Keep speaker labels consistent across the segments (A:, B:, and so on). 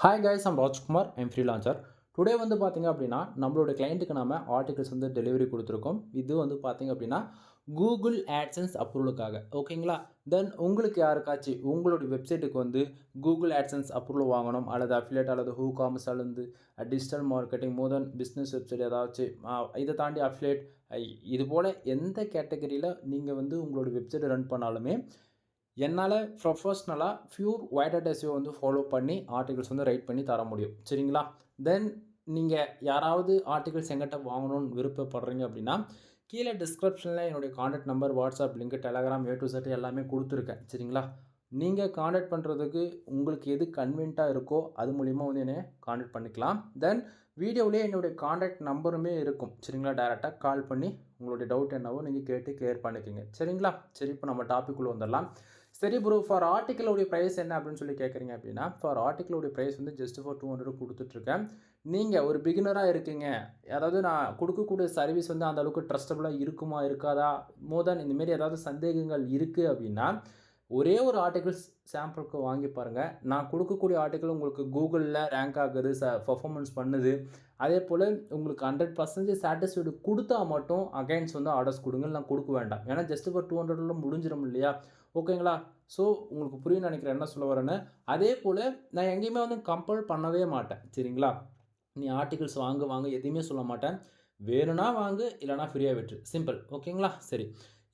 A: Hi guys, I'm Rajkumar. I'm freelancer. Today வந்து பார்த்தீங்க அப்படின்னா, நம்மளோட கிளைண்ட்டுக்கு நம்ம ஆர்டிகல்ஸ் வந்து டெலிவரி கொடுத்துருக்கோம். இது வந்து பார்த்தீங்க அப்படின்னா, கூகுள் ஆட்சன்ஸ் அப்ரூவலுக்காக. ஓகேங்களா? தென் உங்களுக்கு யாருக்காச்சும் உங்களுடைய வெப்சைட்டுக்கு வந்து கூகுள் ஆட்சன்ஸ் அப்ரூவல் வாங்கணும், அல்லது அஃபிலியேட் அல்லது ஹூ காமர்ஸ் அல்லது டிஜிட்டல் மார்க்கெட்டிங் மோர் தென் பிஸ்னஸ் வெப்சைட் ஏதாச்சும் இதை தாண்டி அஃபிலியேட் இது போல் எந்த கேட்டகரியில் நீங்கள் வந்து உங்களோட வெப்சைட்டை ரன் பண்ணாலுமே என்னால் ப்ரொஃபஷ்னலாக ஃப்யூர் ஒயிட் எஸ்இஓ வந்து ஃபாலோ பண்ணி ஆர்டிகல்ஸ் வந்து ரைட் பண்ணி தர முடியும். சரிங்களா? தென் நீங்கள் யாராவது ஆர்டிகல்ஸ் எங்கிட்ட வாங்கணும்னு விருப்பப்படுறீங்க அப்படின்னா, கீழே டிஸ்கிரிப்ஷனில் என்னுடைய contact number, WhatsApp link, Telegram A to set எல்லாமே கொடுத்துருக்கேன். சரிங்களா? நீங்கள் காண்டாக்ட் பண்ணுறதுக்கு உங்களுக்கு எது கன்வீனியன்ட்டாக இருக்கோ அது மூலிமா வந்து என்னை காண்டாக்ட் பண்ணிக்கலாம். தென் வீடியோவிலே என்னுடைய காண்டாக்ட் நம்பருமே இருக்கும். சரிங்களா? டைரெக்டாக கால் பண்ணி உங்களுடைய டவுட் என்னவோ நீங்கள் கேட்டு கிளியர் பண்ணிக்கோங்க. சரிங்களா? சரி, இப்போ நம்ம டாபிக்குள்ளே வந்துடலாம். சரி ப்ரோ, ஃபார் ஆர்டிக்கலோடைய ப்ரைஸ் என்ன அப்படின்னு சொல்லி கேட்குறீங்க அப்படின்னா, ஃபார் ஆர்டிக்கலோடைய ப்ரைஸ் வந்து ஜஸ்ட் ஃபார் 200 கொடுத்துட்ருக்கேன். நீங்கள் ஒரு பிகினராக இருக்கீங்க, அதாவது நான் கொடுக்கக்கூடிய சர்வீஸ் வந்து அந்த அளவுக்கு ட்ரஸ்டபுளாக இருக்குமா இருக்காதா, மோர் தென் இந்தமாரி ஏதாவது சந்தேகங்கள் இருக்குது அப்படின்னா, ஒரே ஒரு ஆர்டிகிள்ஸ் சாம்பிளுக்கு வாங்கி பாருங்கள். நான் கொடுக்கக்கூடிய ஆர்டிக்கிள் உங்களுக்கு கூகுளில் ரேங்க் ஆகுது, பர்ஃபார்மன்ஸ் பண்ணுது, அதே போல் உங்களுக்கு 100% சாட்டிஸ்ஃபைடு கொடுத்தா மட்டும் அகைன்ஸ் வந்து ஆர்டர்ஸ் கொடுங்க, நான் கொடுக்க வேண்டாம். ஏன்னா ஜஸ்ட் ஃபார் 200 முடிஞ்சிடும் இல்லையா? ஓகேங்களா? ஸோ உங்களுக்கு புரியும் நினைக்கிறேன் என்ன சொல்ல வரேன்னு. அதே போல் நான் எங்கேயுமே வந்து கம்பல் பண்ணவே மாட்டேன். சரிங்களா? நீ ஆர்டிகிள்ஸ் வாங்க வாங்க எதையுமே சொல்ல மாட்டேன். வேணும்னா வாங்கு, இல்லைனா ஃப்ரீயாக விட்டுரு. சிம்பிள். ஓகேங்களா? சரி.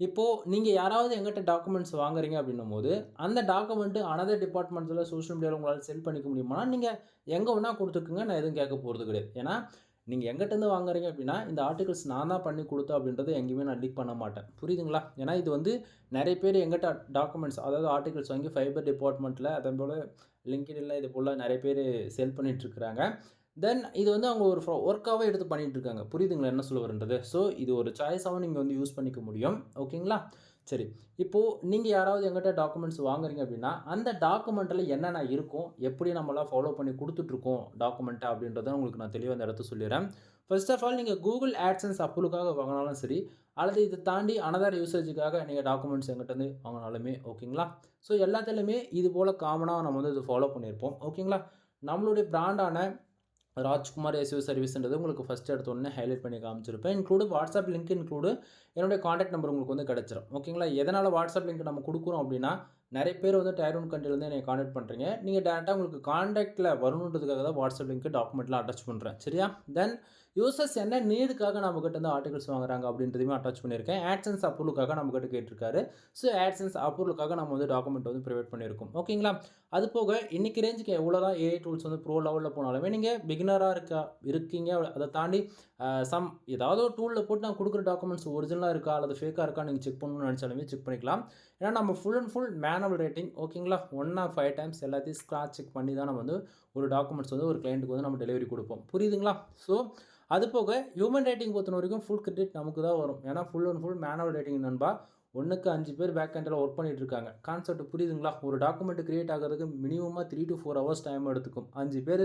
A: இப்போது நீங்கள் யாராவது எங்கிட்ட டாக்குமெண்ட்ஸ் வாங்குறீங்க அப்படின்னும்போது, அந்த டாக்குமெண்ட்டு அனதர் டிபார்ட்மெண்ட்ஸில் சோஷியல் மீடியாவில் உங்களால் சென்ட் பண்ணிக்க முடியுமானா, நீங்கள் எங்கே வேணால் கொடுத்துக்குங்க. நான் எதுவும் கேட்க போகிறது கிடையாது. ஏன்னா நீங்கள் எங்கிட்டேருந்து வாங்குறீங்க அப்படின்னா, இந்த ஆர்டிகல்ஸ் நான் தான் பண்ணி கொடுத்தேன் அப்படின்றத எங்கேயுமே நான் லீக் பண்ண மாட்டேன். புரியுதுங்களா? ஏன்னா இது வந்து நிறைய பேர் எங்கிட்ட டாக்குமெண்ட்ஸ், அதாவது ஆர்டிகல்ஸ் வாங்கி ஃபைபர் டிபார்ட்மெண்ட்டில் அதே போல் லிங்க்டின்ல இது போல் நிறைய பேர் செல் பண்ணிகிட்ருக்குறாங்க. தென் இது வந்து அவங்க ஒரு ஒர்க்காகவே எடுத்து பண்ணிகிட்ருக்காங்க. புரியுதுங்களா என்ன சொல்ல வரேன்றது? ஸோ இது ஒரு சாய்ஸாகவும் நீங்கள் வந்து யூஸ் பண்ணிக்க முடியும். ஓகேங்களா? சரி. இப்போது நீங்கள் யாராவது எங்கிட்ட டாக்குமெண்ட்ஸ் வாங்குறீங்க அப்படின்னா, அந்த டாக்குமெண்ட்டில் என்னென்ன இருக்கும், எப்படி நம்மளாம் ஃபாலோ பண்ணி கொடுத்துட்ருக்கோம் டாக்குமெண்ட்டை அப்படின்றத உங்களுக்கு நான் தெளிவாக இந்த இடத்த சொல்லிடுறேன். ஃபர்ஸ்ட் ஆஃப் ஆல் நீங்கள் கூகுள் ஆட்சன்ஸ் அப்ரூவலுக்காக வாங்கினாலும் சரி, அல்லது இதை தாண்டி அனதர் யூசேஜுக்காக நீங்கள் டாக்குமெண்ட்ஸ் எங்கிட்டேருந்து வாங்கினாலுமே ஓகேங்களா? ஸோ எல்லாத்துலேயுமே இது போல் காமனாக நம்ம வந்து இது ஃபாலோ பண்ணியிருப்போம். ஓகேங்களா? நம்மளுடைய பிராண்டான ராஜ்குமார் எஸ்இஓ சர்வீஸ்ன்றது உங்களுக்கு ஃபஸ்ட் எடுத்த உடனே ஹைலைட் பண்ணி காமிச்சிருப்பேன். இன்க்ளூடு வாட்ஸ்அப் லிங்க் இன்க்ளூடு என்னுடைய காண்டாக்ட் நம்பர் உங்களுக்கு வந்து கிடச்சிரும். ஓகேங்களா? எதனால் வாட்ஸ்அப் லிங்க் நம்ம கொடுக்குறோம் அப்படின்னா, நிறைய பேர் வந்து டயர் 1 கண்ட்ரிலேருந்து என்னை காண்டாக்ட் பண்ணுறீங்க. நீங்கள் டேரெக்டாக உங்களுக்கு காண்டாக்டில் வரணுன்றதுக்காக தான் வாட்ஸ்அப் லிங்க் டாக்குமெண்ட்லாம் அட்டாச் பண்ணுறேன். சரியா? தென் யூசர்ஸ் என்ன நீடுக்காக நம்மக்கிட்ட வந்து ஆர்டிகல்ஸ் வாங்குறாங்க அப்படின்றதையும் அட்டாச் பண்ணியிருக்கேன். ஆட்சன்ஸ் அப்ரூவலுக்காக நம்மக்கிட்ட கேட்டிருக்காரு. ஸோ ஆட்சன்ஸ் அப்ரூவலுக்காக நம்ம வந்து டாக்குமெண்ட் வந்து ப்ரொவைட் பண்ணியிருக்கோம். ஓகேங்களா? அது போக இன்றைக்கி ரேஞ்சுக்கு எவ்வளோ தான் ஏஐ டூல்ஸ் வந்து ப்ரோ லெவலில் போனாலுமே, நீங்கள் பிகினராக இருக்கீங்க, அதை தாண்டி ஏதாவது ஒரு டூலில் போட்டு நான் கொடுக்குற டாக்குமெண்ட்ஸ் ஒரிஜினலாக இருக்கா அல்லது ஃபேக்காக இருக்கா நீங்கள் செக் பண்ணணும்னு நினச்சாலுமே செக் பண்ணிக்கலாம். ஏன்னா நம்ம full and full manual rating. ஓகேங்களா? 1 ஆர் 5 டைம்ஸ் எல்லாத்தையும் ஸ்க்ராட்ச் செக் பண்ணி தான் நம்ம வந்து ஒரு டாக்குமெண்ட்ஸ் வந்து ஒரு கிளைண்ட்டுக்கு வந்து நம்ம டெலிவரி கொடுப்போம். புரியுதுங்களா? ஸோ அது போக ஹியூமன் ரேட்டிங் பொறுத்த வரைக்கும் ஃபுல் கிரெடிட் நமக்கு தான் வரும். ஏன்னா full and full manual rating நண்பா. 1க்கு 5 பேர் பேக் எண்டில் ஒர்க் பண்ணிட்டு இருக்காங்க. கான்செப்ட் புரியுதுங்களா? ஒரு டாக்குமெண்ட் கிரியேட் ஆகிறதுக்கு மினிமமாக 3 to 4 ஹவர்ஸ் டைம் எடுத்துக்கும். 5 பேர்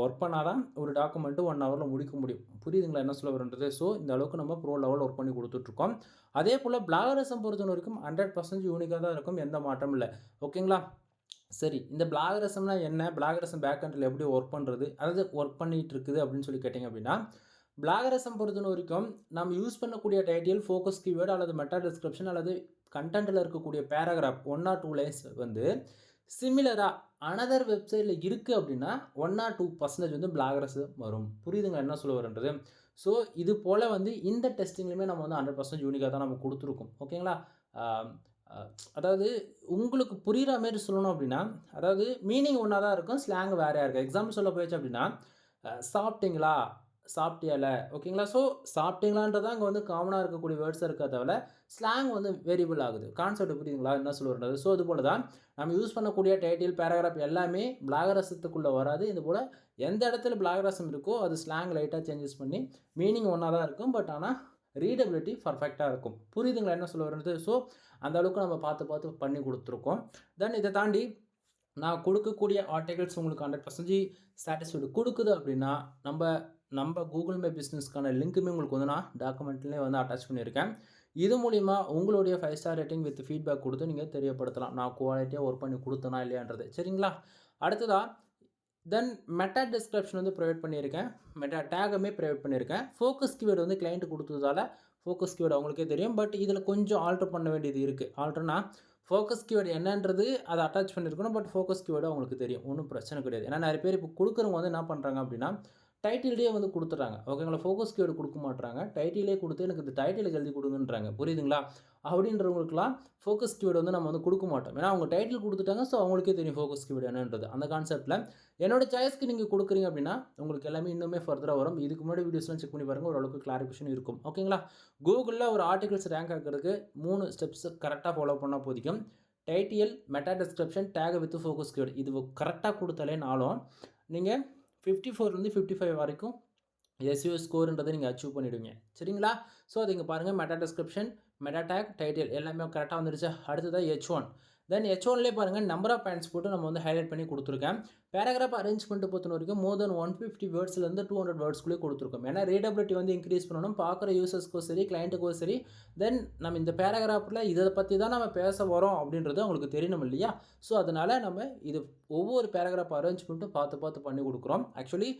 A: ஒர்க் பண்ணால் தான் ஒரு டாக்குமெண்ட்டு 1 ஹவரில் முடிக்க முடியும். புரியுதுங்களா என்ன சொல்ல வரேன்றது? ஸோ இந்த அளவுக்கு நம்ம ப்ரோ லெவல் ஒர்க் பண்ணி கொடுத்துட்ருக்கோம். அதே போல் பிளாகரிசம் பொறுத்த வரைக்கும் 100% யூனிக்காக தான் இருக்கும். எந்த மாற்றமும் இல்லை. ஓகேங்களா? சரி, இந்த பிளாகரிசம்னா என்ன? பிளாகரிசம் பேக் எண்டில் எப்படி ஒர்க் பண்ணுறது, அதாவது ஒர்க் பண்ணிகிட்டு இருக்குது அப்படின்னு சொல்லி கேட்டிங்க அப்படின்னா, பிளாகரிசம் பொறுத்த வரைக்கும் நம்ம யூஸ் பண்ணக்கூடிய டைட்டில், ஃபோக்கஸ் கீவேர்டு அல்லது மெட்டா டிஸ்கிரிப்ஷன் அல்லது கண்டென்ட்டில் இருக்கக்கூடிய பேராகிராஃப் 1 ஆர் 2 லைன்ஸ் வந்து சிமிலராக அனதர் வெப்சைட்டில் இருக்குது அப்படின்னா 1 ஆர் 2% வந்து பிளாகரிசம் வரும். புரியுதுங்களா என்ன சொல்ல வரேன்றது? ஸோ இது போல் வந்து இந்த டெஸ்டிங்லையுமே நம்ம வந்து 100% யூனிக்காக தான் நம்ம கொடுத்துருக்கோம். ஓகேங்களா? அதாவது உங்களுக்கு புரிகிற மாரி சொல்லணும் அப்படின்னா, அதாவது மீனிங் ஒன்றா தான் இருக்கும், ஸ்லாங் வேறையா இருக்கும். எக்ஸாம்பிள் சொல்ல போயிடுச்சு அப்படின்னா, சாப்பிட்டீங்களா? சாப்பிட்டியால? ஓகேங்களா? ஸோ சாப்பிட்டீங்களான்றது அங்கே வந்து காமனாக இருக்கக்கூடிய வேர்ட்ஸாக இருக்கா தவிர, ஸ்லாங் வந்து வேரியபிள் ஆகுது. கான்செப்ட் புரியுதுங்களா என்ன சொல்ல வரது? ஸோ இது போல தான் நம்ம யூஸ் பண்ணக்கூடிய டைட்டில், பேராகிராஃப் எல்லாமே பிளாகரசத்துக்குள்ளே வராது. இது போல் எந்த இடத்துல பிளாகரசம் இருக்கோ அது ஸ்லாங் லைட்டாக சேஞ்சஸ் பண்ணி மீனிங் ஒன்றா தான் இருக்கும். பட் ஆனால் ரீடபிலிட்டி பர்ஃபெக்டாக இருக்கும். புரியுதுங்களா என்ன சொல்ல வரது? ஸோ அந்த அளவுக்கு நம்ம பார்த்து பார்த்து பண்ணி கொடுத்துருக்கோம். தென் இதை தாண்டி நான் கொடுக்கக்கூடிய ஆர்டிகல்ஸ் உங்களுக்கு 100% சாட்டிஸ்ஃபைடு கொடுக்குது அப்படின்னா, நம்ம கூகுள் மை பிஸ்னஸ்க்கான லிங்க்குமே உங்களுக்கு வந்து நான் டாக்குமெண்ட்லேயே வந்து அட்டாச் பண்ணியிருக்கேன். இது மூலிமா உங்களுடைய 5 ஸ்டார் ரேட்டிங் வித் ஃபீட்பேக் கொடுத்து நீங்கள் தெரியப்படுத்தலாம். நான் குவாலிட்டியாக ஒர்க் பண்ணி கொடுத்தனா இல்லையான்றது. சரிங்களா? அடுத்ததாக தென் மெட்டா டிஸ்கிரிப்ஷன் வந்து ப்ரொவைட் பண்ணியிருக்கேன். மெட்டா டேகுமே ப்ரொவைட் பண்ணியிருக்கேன். ஃபோக்கஸ் கீவேர்டு வந்து கிளையண்ட் கொடுத்ததால ஃபோக்கஸ் கீவேர்டு அவங்களுக்கே தெரியும். பட் இதில் கொஞ்சம் ஆல்டர் பண்ண வேண்டியது இருக்குது. ஆல்டர்னா ஃபோக்கஸ் கீவேர்டு என்னன்றது அதை அட்டாச் பண்ணியிருக்கணும். பட் ஃபோக்கஸ் கீவேர்டு அவங்களுக்கு தெரியும். ஒன்றும் பிரச்சனை கிடையாது. ஏன்னா நிறைய பேர் இப்போ கொடுக்குறவங்க வந்து என்ன பண்ணுறாங்க அப்படின்னா டைட்டில்லேயே வந்து கொடுத்துட்றாங்க. ஓகேங்களா? ஃபோக்கஸ் கீவேர்டு கொடுக்க மாட்றாங்க. டைட்டிலே கொடுத்து எனக்கு இந்த டைட்டிலுக்கு எழுதி கொடுங்கன்றாங்க. புரியுதுங்களா? அப்படின்றவங்களுக்குலாம் ஃபோக்கஸ் கீவேர்டு வந்து நம்ம வந்து கொடுக்க மாட்டோம். ஏன்னா அவங்க டைட்டில் கொடுத்துட்டாங்க. ஸோ அவங்களுக்கே தெரியும் ஃபோக்கஸ் கீவேர்டு என்னன்றது. அந்த கான்செப்ட்டில் என்னோட சாய்ஸ்க்கு நீங்கள் கொடுக்குறீங்க அப்படின்னா உங்களுக்கு எல்லாமே இன்னுமே ஃபர்தராக வரும். இதுக்கு முன்னாடி வீடியோஸ்லாம் செக் பண்ணி பாருங்கள். ஓரளவுக்கு கிளாரிஃபிகேஷன் இருக்கும். ஓகேங்களா? கூகுளில் ஒரு ஆர்டிகல்ஸ் ரேங்க் ஆகிறதுக்கு 3 ஸ்டெப்ஸ் கரெக்டாக ஃபாலோ பண்ணால் போதிக்கும். Title, meta description, take with focus keyword இது கரெக்டாக கொடுத்தாலேனாலும் நீங்கள் 54லேருந்து 55 வரைக்கும் எஸ்இஓ ஸ்கோர்ன்றதை நீங்கள் அச்சீவ் பண்ணிவிடுவீங்க. சரிங்களா? ஸோ அது இங்கே பாருங்கள் meta description, meta take, title எல்லாமே கரெக்டாக வந்துருச்சு. அடுத்ததாக H1. தென் H1லேயே பாருங்கள் நம்பர் ஆஃப் பாயிண்ட்ஸ் போட்டு நம்ம வந்து ஹைலைட் பண்ணி கொடுத்துருக்கேன். பேராகிராஃப் அரேஞ்ச்மெண்ட் பொறுத்த வரைக்கும் மோர் தென் 150 வேர்ட்ஸ்லேருந்து 200 வேர்ட்ஸ்க்குள்ளே கொடுத்துருக்கோம். ஏன்னா ரீடபிலிட்டி வந்து இன்க்ரீஸ் பண்ணணும். பார்க்குற யூசர்ஸ்க்கும் சரி, கிளைண்ட்டுக்கும் சரி. தென் நம்ம இந்த பேராகிராஃபில் இதை பற்றி தான் நம்ம பேச வரோம் அப்படின்றது அவங்களுக்கு தெரியணும் இல்லையா? ஸோ அதனால் நம்ம இது ஒவ்வொரு பேராகிராஃப் அரேஞ்ச்மெண்ட்டும் பார்த்து பண்ணி கொடுக்குறோம். ஆக்சுவலி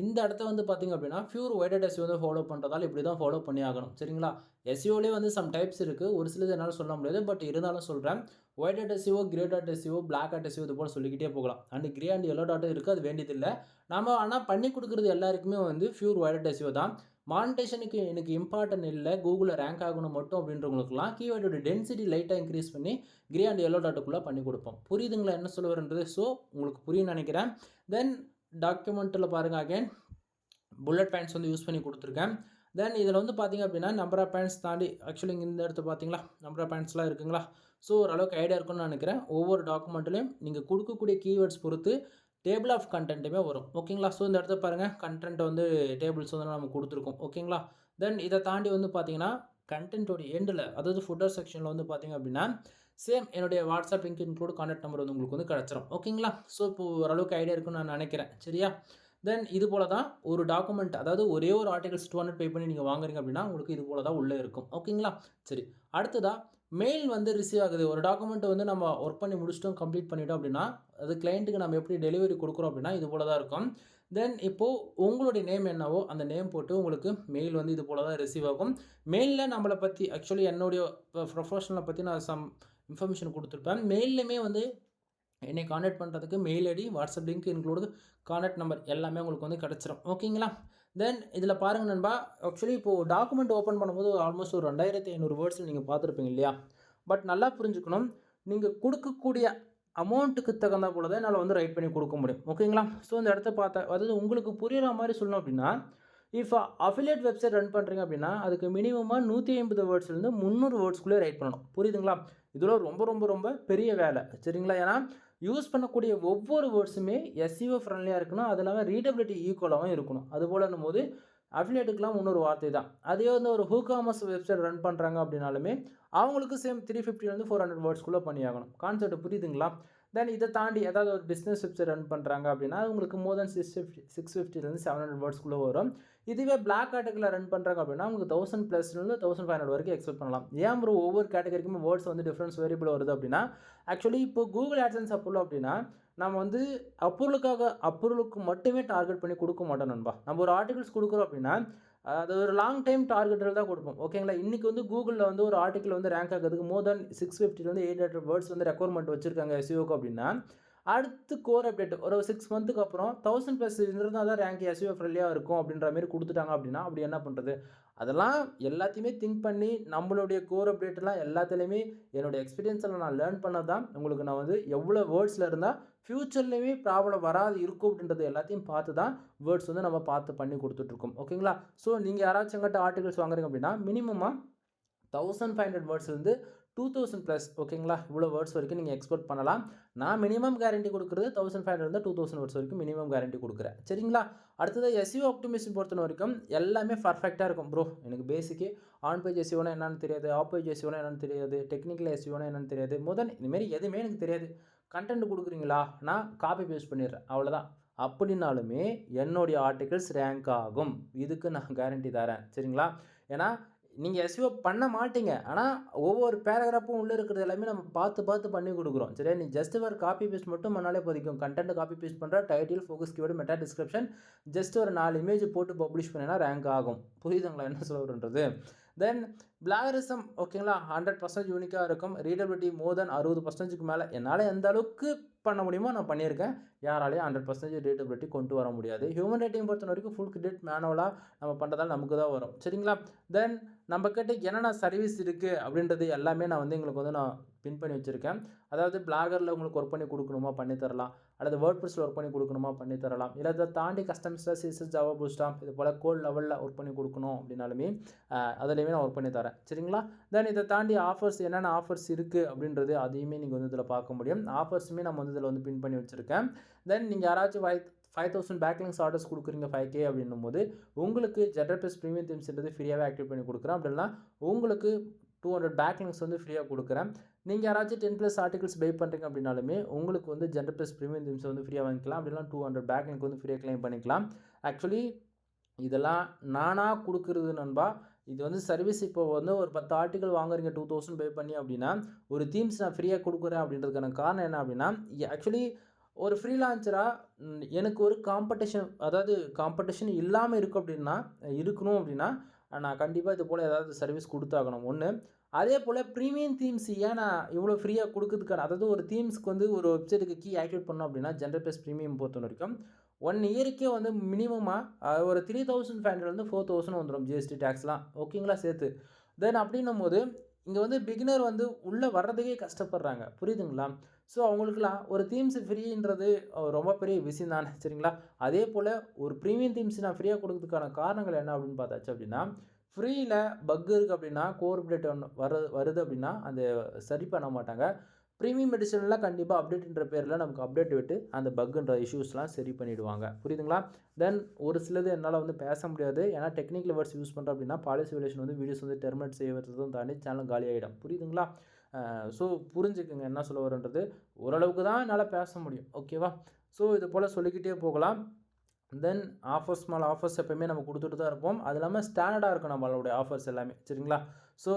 A: இந்த இடத்த வந்து பார்த்திங்க அப்படின்னா பியூர் வைடட் எஸ்இஓ வந்து ஃபாலோ பண்ணுறதால இப்படி தான் ஃபாலோ பண்ணி ஆகணும். சரிங்களா? எஸ்இஓலேயே வந்து சம் டைப்ஸ் இருக்குது. ஒரு சிலது என்னால் சொல்ல முடியாது. பட் இருந்தாலும் சொல்கிறேன். White dot SEO, grey dot SEO, black dot SEO இது போல் சொல்லிக்கிட்டே போகலாம். அண்ட் கிரே அண்ட் எல்லோ டாட்டும் இருக்குது. அது வேண்டியதில்லை. நம்ம ஆனால் பண்ணி கொடுக்குறது எல்லாருக்குமே வந்து பியூர் ஒயிட் டாட் எஸ்இஓ தான். மானிட்டேஷனுக்கு எனக்கு இம்பார்ட்டன்ட் இல்லை, கூகுளில் ரேங்க் ஆகணும் மட்டும் அப்படின்றவங்களுக்குலாம் கீவேர்டோட டென்சிட்டி லைட்டாக இன்க்ரீஸ் பண்ணி கிரே அண்ட் எல்லோ டாட்டுக்குள்ளே பண்ணி கொடுப்போம். புரியுதுங்களா என்ன சொல்ல வரன்றது? ஸோ உங்களுக்கு புரியும்னு நினைக்கிறேன். தென் டாக்குமெண்ட்டில் பாருங்கள், அகைன் புல்லட் பாயிண்ட்ஸ் வந்து யூஸ் பண்ணி கொடுத்துருக்கேன். தென் இதில் வந்து பார்த்திங்க அப்படின்னா நம்பர் ஆஃப் பாயிண்ட்ஸ் தாண்டி ஆக்சுவலி இந்த இடத்து பார்த்தீங்களா நம்பர் ஆஃப் பாயிண்ட்ஸ்லாம் இருக்குங்களா? ஸோ ஓரளவுக்கு ஐடியா இருக்குன்னு நினைக்கிறேன். ஒவ்வொரு டாக்குமெண்ட்லேயும் நீங்கள் கொடுக்கக்கூடிய கீவேர்ட்ஸ் பொறுத்து டேபிள் ஆஃப் கண்டென்ட்டுமே வரும். ஓகேங்களா? ஸோ இந்த இடத்த பாருங்கள், கண்டென்ட் வந்து டேபிள்ஸ் வந்து நம்ம கொடுத்துருக்கோம். ஓகேங்களா? தென் இதை தாண்டி வந்து பார்த்தீங்கன்னா கண்டென்ட்டோட எண்டில், அதாவது ஃபுட்டர் செக்ஷனில் வந்து பார்த்திங்க அப்படின்னா சேம் என்னுடைய WhatsApp link include contact number வந்து உங்களுக்கு வந்து கிடச்சிரும். ஓகேங்களா? ஸோ இப்போ ஓரளவுக்கு ஐடியா இருக்குன்னு நான் நினைக்கிறேன். சரியா? தென் இது போல தான் ஒரு டாக்குமெண்ட், அதாவது ஒரே ஒரு ஆர்டிகல்ஸ் 200 பே பண்ணி நீங்கள் வாங்குறீங்க அப்படின்னா உங்களுக்கு இது போல தான் உள்ளே இருக்கும். ஓகேங்களா? சரி, அடுத்ததாக மெயில் வந்து ரிசீவ் ஆகுது. ஒரு டாக்குமெண்ட்டை வந்து நம்ம ஒர்க் பண்ணி முடிச்சிட்டோம், கம்ப்ளீட் பண்ணிட்டோம் அப்படின்னா அது கிளைண்ட்டுக்கு நம்ம எப்படி டெலிவரி கொடுக்குறோம் அப்படின்னா இது போல தான் இருக்கும். தென் இப்போது உங்களுடைய நேம் என்னவோ அந்த நேம் போட்டு உங்களுக்கு மெயில் வந்து இது போல தான் ரிசீவ் ஆகும். மெயிலில் நம்மளை பற்றி ஆக்சுவலி என்னுடைய ப்ரொஃபஷனலை பற்றி நான் சம் இன்ஃபர்மேஷன் கொடுத்துருப்பேன். மெயிலுமே வந்து என்னை காண்டாக்ட் பண்ணுறதுக்கு mail ID, WhatsApp link include contact number எல்லாமே உங்களுக்கு வந்து கிடச்சிரும். ஓகேங்களா? தென் இதில் பாருங்கள் நண்பா, ஆக்சுவலி இப்போது டாக்குமெண்ட் ஓப்பன் பண்ணும்போது ஆல்மோஸ்ட் ஒரு 2500 வேர்ட்ஸில் நீங்கள் பார்த்துருப்பீங்க இல்லையா? பட் நல்லா புரிஞ்சுக்கணும், நீங்கள் கொடுக்கக்கூடிய அமௌண்ட்டுக்கு தகுந்த போல தான் என்னால் வந்து ரைட் பண்ணி கொடுக்க முடியும். ஓகேங்களா? ஸோ இந்த இடத்த பார்த்தா, அதாவது உங்களுக்கு புரிகிற மாதிரி சொல்லணும் அப்படின்னா, இப்போ அஃபிலியேட் வெப்சைட் ரன் பண்ணுறீங்க அப்படின்னா அதுக்கு மினிமமாக 150 வேர்ட்ஸ்லேருந்து 300 வேர்ட்ஸ்க்குள்ளே ரைட் பண்ணணும். புரியுதுங்களா? இதெல்லாம் ரொம்ப ரொம்ப ரொம்ப பெரிய வேலை. சரிங்களா? ஏன்னா யூஸ் பண்ணக்கூடிய ஒவ்வொரு வேர்ட்ஸுமே எஸ்இஓ ஃப்ரெண்ட்லியாக இருக்கணும். அது இல்லாமல் ரீடபிலிட்டி ஈக்குவலாகவும் இருக்கணும். அதுபோலன்னும் போது அஃபிலியேட்டுக்கெலாம் இன்னொரு வார்த்தை தான். அதே வந்து ஒரு ஹூகாமர்ஸ் வெப்சைட் ரன் பண்ணுறாங்க அப்படின்னாலுமே அவங்களுக்கு சேம் 350 400 வேர்ட்ஸ்க்குள்ளே பண்ணியாகணும். கான்செப்ட் புரியுதுங்களா? தென் இதை தாண்டி ஏதாவது ஒரு பிஸ்னஸ் வெப்சைட் ரன் பண்ணுறாங்க அப்படின்னா உங்களுக்கு மோர் தென் 650 700 வேர்ட்ஸ்க்குள்ளே வரும். இதுவே பிளாக் கேட்டகரியில் ரன் பண்ணுறாங்க அப்படின்னா உங்களுக்கு 1000+ 1500 வரைக்கும் எக்ஸ்பெக்ட் பண்ணலாம். ஏன் ப்ரோ ஒவ்வொரு கேட்டகரிக்குமே வேர்ட்ஸ் வந்து டிஃப்ரென்ஸ் வேரியபிள் வருது அப்படின்னா, ஆக்சுவலி இப்போ கூகுள் ஆட்சன்ஸ் அப்ரூவல் அப்படின்னா நம்ம வந்து அப்ரூவலுக்கு மட்டுமே டார்கெட் பண்ணி கொடுக்க மாட்டோம் நண்பா. நம்ம ஒரு ஆர்டிகல்ஸ் கொடுக்குறோம் அப்படின்னா அது ஒரு லாங் டைம் டார்கெட்டில் தான் கொடுப்போம். ஓகேங்களா? இன்றைக்கி வந்து கூகுளில் வந்து ஒரு ஆர்டிக்கல் வந்து ரேங்க் ஆகிறதுக்கு மோர் தென் 650 800 வேர்ட்ஸ் வந்து ரெக்குவயர்மெண்ட் வச்சுருக்காங்க எஸ்இஓக்கு அப்படின்னா, அடுத்து கோர் அப்டேட் ஒரு 6 மந்த்துக்கு அப்புறம் 1000+ இருந்தால் தான் ரேங்க் எஸ்இஓ ஃப்ரெண்ட்லியாக இருக்கும் அப்படின்ற மாதிரி கொடுத்துட்டாங்க அப்படின்னா அப்படி என்ன பண்ணுறது? அதெல்லாம் எல்லாத்தையுமே திங்க் பண்ணி நம்மளுடைய கோர் அப்டேட்லாம் எல்லாத்துலேயுமே என்னோடய எக்ஸ்பீரியன்ஸில் நான் லேர்ன் பண்ணது தான் உங்களுக்கு நான் வந்து எவ்வளோ வேர்ட்ஸில் இருந்தால் ஃப்யூச்சர்லேயுமே ப்ராப்ளம் வராது இருக்கும் அப்படின்றது எல்லாத்தையும் பார்த்து தான் வேர்ட்ஸ் வந்து நம்ம பார்த்து பண்ணி கொடுத்துட்ருக்கோம். ஓகேங்களா? ஸோ நீங்கள் யாராச்சும் எங்கிட்ட ஆர்டிகல்ஸ் வாங்குறீங்க அப்படின்னா மினிமமாக 1500 வேர்ட்ஸ்லேருந்து 2000+, ஓகேங்களா? இவ்வளோ வேர்ட்ஸ் வரைக்கும் நீங்கள் எக்ஸ்பெக்ட் பண்ணலாம். நான் மினிமம் கேரண்டி கொடுக்குறது 1500 2000 வேர்ட்ஸ் வரைக்கும் மினிமம் கேரண்டி கொடுக்குறேன். சரிங்களா? அடுத்தது எஸ்இஓ ஆப்டிமைசேஷன் பொறுத்த வரைக்கும் எல்லாமே பர்ஃபெக்டாக இருக்கும் ப்ரோ. எனக்கு பேசிக்கு ஆன் பேஜ் எஸ்இஓனா என்னன்னு தெரியாது, ஆஃப் பேஜ் எஸ்இஓனா என்னன்னு தெரியாது, டெக்னிக்கல் எஸ்இஓனா என்னன்னு தெரியாது, இதுமாரி எதுவுமே எனக்கு தெரியாது. கண்டென்ட் கொடுக்குறீங்களா, நான் காப்பி பேஸ்ட் பண்ணிடுறேன், அவ்வளோதான். அப்படின்னாலுமே என்னுடைய ஆர்டிகல்ஸ் ரேங்க் ஆகும். இதுக்கு நான் கேரண்டி தரேன். சரிங்களா? ஏன்னா நீங்க எஸ்இஓ பண்ண மாட்டீங்க. ஆனா, ஒவ்வொரு பேராகிராஃப்பும் உள்ள இருக்கிறது எல்லாமே நம்ம பார்த்து, பார்த்து பண்ணி குடுக்குறோம். சரியா? நீ ஜஸ்ட் ஒரு காப்பி பேஸ்ட் மட்டும் பண்ணாலே போதிக்கும். கன்டென்ட் காப்பி பேஸ்ட் பண்ற, title, focus keyword, meta description just ஒரு 4 இமேஜ் போட்டு பப்ளிஷ் பண்ணினா ரேங்க் ஆகும். புரியுதுங்களா என்ன சொல்ல வரேன்றது? தென் பிளாகரிசம் ஓகேங்களா? 100% யூனிக்கா இருக்கும். ரீடபிலிட்டி மோர் தென் 60%க்கு மேல என்னால எந்த அளவுக்கு பண்ண முடியுமோ நான் பண்ணியிருக்கேன். யாராலயும் 100% ரீடபிலிட்டி கொண்டு வர முடியாது. ஹியூமன் ரைட்டிங் பொறுத்தவரைக்கும் ஃபுல் கிரெடிட் மேனுவலா நம்ம பண்றதால நமக்கு தான் வரும். சரிங்களா? தென் நம்மகிட்ட என்னென்ன சர்வீஸ் இருக்கு அப்படின்றது எல்லாமே நான் வந்து உங்களுக்கு வந்து நான் பின் பண்ணி வச்சிருக்கேன். அதாவது பிளாகர்ல உங்களுக்கு ஒர்க் பண்ணி குடுக்கணுமா பண்ணி தரலாம். அல்லது வேர்ட்பிரஸ்ல ஒர்க் பண்ணி குடுக்கணுமா பண்ணி தரலாம். இல்ல இத தாண்டி கஸ்டமைஸ்டா சிஎஸ்எஸ், ஜாவா, பூட்ஸ்ட்ராப் இது போல கோட் லெவல்ல ஒர்க் பண்ணி குடுக்கணும் அப்படின்னாலுமே அதிலயுமே நான் ஒர்க் பண்ணி தரேன். சரிங்களா? தென் இத தாண்டி ஆஃபர்ஸ் என்னென்ன ஆஃபர்ஸ் இருக்கு அப்படின்றது அதையுமே நீங்க வந்து இதில பார்க்க முடியும். ஆஃபர்ஸுமே நம்ம வந்து இதில வந்து பின் பண்ணி வச்சிருக்கேன். தென் நீங்க யாராச்சும் 5000 பேக்லிங்க்ஸ் ஆர்டர்ஸ் குடுக்குறீங்க 5K அப்படின்னும்போது, உங்களுக்கு ஜெனரேட்டர்ஸ் பிரீமியம் தீம்ஸ்ன்றது ஃப்ரீயாவே ஆக்டிவேட் பண்ணி குடுக்குறேன். அப்படி இல்லனா உங்களுக்கு 200 பேக்லிங்க்ஸ் வந்து ஃப்ரீயா குடுக்குறேன். நீங்க யாராச்சும் 10+ ஆர்டிகிள்ஸ் பை பண்றீங்க அப்படின்னாலுமே, உங்களுக்கு வந்து ஜெனரேட்டர்ஸ் பிரீமியம் தீம்ஸ் வந்து ஃப்ரீயா வாங்கிக்கலாம். அப்படி இல்லனா 200 பேக்லிங்க் வந்து ஃப்ரீயா கிளைம் பண்ணிக்கலாம். ஆக்சுவலி இதெல்லாம் நானா குடுக்குறது நண்பா. இது வந்து சர்வீஸ் இப்போ வந்து ஒரு 10 ஆர்டிகிள் வாங்குறீங்க 2000 பே பண்ணி அப்படின்னா, ஒரு தீம்ஸ் நான் ஃப்ரீயா குடுக்குறேன் அப்படின்றதுக்கான காரணம் என்ன அப்படின்னா, ஆக்சுவலி ஒரு ஃப்ரீலான்சரா எனக்கு ஒரு காம்படிஷன் அதாவது காம்படிஷன் இல்லாம இருக்கணும் அப்படின்னா, நான் கண்டிப்பா இது போல ஏதாவது சர்வீஸ் குடுத்தாகணும். 1 அதேபோல பிரீமியம் தீம்ஸ் ஏன் நான் இவ்வளோ ஃப்ரீயா குடுக்குறதுக்கான அதாவது ஒரு தீம்ஸ்க்கு வந்து ஒரு வெப்சைட்டுக்கு கீ ஆக்டிவேட் பண்ணோம் அப்படின்னா, ஜெனரேட்டர்ஸ் பிரீமியம் பொறுத்தவரைக்கும் 1 இயருக்கே வந்து மினிமமா ஒரு 3500 4000 வந்துரும் ஜிஎஸ்டி டாக்ஸ்லாம். ஓகேங்களா சேர்த்து. தென் அப்படின்னும்போது, இங்க வந்து பிகினர் வந்து உள்ள வர்றதுக்கே கஷ்டப்படுறாங்க. புரியுதுங்களா? ஸோ அவங்களுக்கெல்லாம் ஒரு தீம்ஸ் ஃப்ரீன்றது ரொம்ப பெரிய விஷயம் தானே. சரிங்களா? அதேபோல ஒரு பிரீமியம் தீம்ஸ் நான் ஃப்ரீயா குடுக்கறதுக்கான காரணங்கள் என்ன அப்படின்னு பார்த்தாச்சு அப்படின்னா, ஃப்ரீல பக் இருக்கு அப்படின்னா, கோர் அப்டேட் ஒண்ணு வருது அப்படின்னா, அந்த சரி பண்ண மாட்டாங்க. பிரீமியம் எடிஷன்ல கண்டிப்பா அப்டேட்ன்ற பேர்ல நமக்கு அப்டேட் விட்டு அந்த பக்ன்ற இஷ்யூஸ்லாம் சரி பண்ணிடுவாங்க. புரியுதுங்களா? தென் ஒரு சிலது என்னால வந்து பேச முடியாது. ஏன்னா டெக்னிக்கல் வேர்ட்ஸ் யூஸ் பண்றோம் அப்படின்னா, பாலிசி வயலேஷன் வந்து வீடியோஸ் வந்து டெர்மினேட் செய்வதும் தாண்டி சேனல் காலியாயிடும். புரியுதுங்களா? ஸோ புரிஞ்சுக்கங்க என்ன சொல்ல வரேன்றது. ஓரளவுக்கு தான் என்னால பேச முடியும். ஓகேவா? ஸோ இது போல சொல்லிக்கிட்டே போகலாம். தென் ஆஃபர்ஸ் மேல ஆஃபர்ஸ் எப்பயுமே நம்ம குடுத்துட்டு தான் இருப்போம். அது இல்லாம ஸ்டாண்டர்டா இருக்கும் நம்மளுடைய ஆஃபர்ஸ் எல்லாமே. சரிங்களா? ஸோ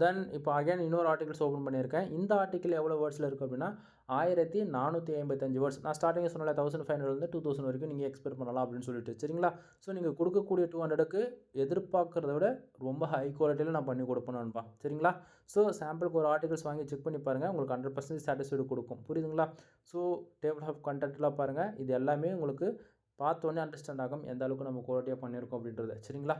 A: தென் இப்போ அகைன் இன்னொரு ஆர்டிகிள்ஸ் ஓப்பன் பண்ணியிருக்கேன். இந்த ஆர்டிகிள் எவ்வளோ வேர்ட்ஸ்ல இருக்கு அப்படின்னா, 1455 வேர்ட்ஸ். நான் ஸ்டார்ட்டிங்ல சொன்னேன்ல 1500லேருந்து 2000 வரைக்கும் நீங்க எக்ஸ்பெக்ட் பண்ணலாம் அப்படின்னு சொல்லிட்டு. சரிங்களா? ஸோ நீங்க குடுக்கக்கூடிய 200க்கு எதிர்பார்க்கிறத விட ரொம்ப ஹை குவாலிட்டில நான் பண்ணி குடுப்பேன் நண்பா. சரிங்களா? ஸோ சாம்பிளுக்கு ஒரு ஆர்டிகிள்ஸ் வாங்கி செக் பண்ணி பாருங்க. உங்களுக்கு 100% சாட்டிஸ்ஃபைடு குடுக்கும். புரியுதுங்களா? ஸோ டேபிள் ஆஃப் கன்டென்ட்லாம் பாருங்க. இது எல்லாமே உங்களுக்கு பார்த்தோன்னே அண்டர்ஸ்டாண்ட் ஆகும். எந்த அளவுக்கு நம்ம குவாலிட்டியா பண்ணியிருக்கோம் அப்படின்றது. சரிங்களா?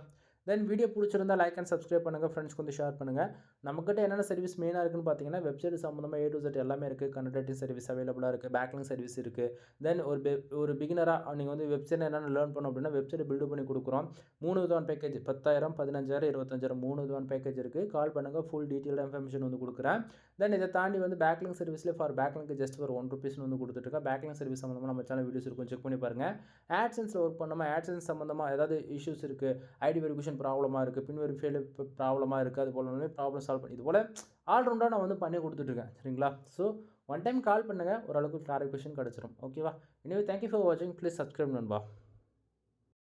A: தென் வீடியோ புடிச்சிருந்தா லைக் அண்ட் சப்ஸ்கிரைப் பண்ணுங்க. ஃப்ரெண்ட்ஸ்க்கு வந்து ஷேர் பண்ணுங்க. நம்மகிட்ட என்னென்ன சர்வீஸ் மெயினா இருக்குன்னு பார்த்தீங்கன்னா, வெப்சைட் சம்மந்தமா ஏ டூ இசட் எல்லாமே இருக்கு. கன்டென்ட் ரைட்டிங் சர்வீஸ் அவைலபிளா இருக்கு. பேக்லிங்க் சர்வீஸ் இருக்கு. தென் ஒரு பிகினரா நீங்க வந்து வெப்சைட் என்னென்ன லேர்ன் பண்ணணும் அப்படின்னா, வெப்சைட் பில்ட் பண்ணி குடுக்குறோம். 3 விதமான பேக்கேஜ் 10,000, 15,000, 25,000 3 விதமான பேக்கேஜ் இருக்கு. கால் பண்ணுங்க. ஃபுல் டீட்டெயில்டு இன்ஃபர்மேஷன் வந்து குடுக்குறேன். தென் இத தாண்டி வந்து பேக்லிங்க் சர்வீஸ்ல ஃபார் பேக்லிங்க் ஜஸ்ட் ஒரு ₹1 வந்து குடுத்துட்டு இருக்கேன். பேக்லிங்க் சர்வீஸ் சம்மந்தமா நம்ம சேனல் வீடியோஸ் இருக்கும். செக் பண்ணி பாருங்க. ஆட்சென்ஸ்ல ஒர்க் பண்ணோமா, ஆட்சென்ஸ் சம்மந்தமா ஏதாவது இஷ்யூஸ் இருக்கு. ஐடி வெரிஃபிகேஷன் ப்ராப்ளமா இருக்கு. பின் வெரிஃபைல ப்ராப்ளமா இருக்கு. அது போல ப்ராப்ளம் சால்வ் பண்ணி இது போல ஆல் ரவுண்டா நான் வந்து பண்ணி குடுத்துட்டுருக்கேன். சரிங்களா? ஸோ ஒன் டைம் கால் பண்ணுங்க. ஓரளவுக்கு கிளாரிஃபிகேஷன் கிடைச்சிரும். ஓகேவா? எனிவே தேங்க் யூ ஃபார் வாட்சிங். ப்ளீஸ் சப்ஸ்கிரைப் நண்பா.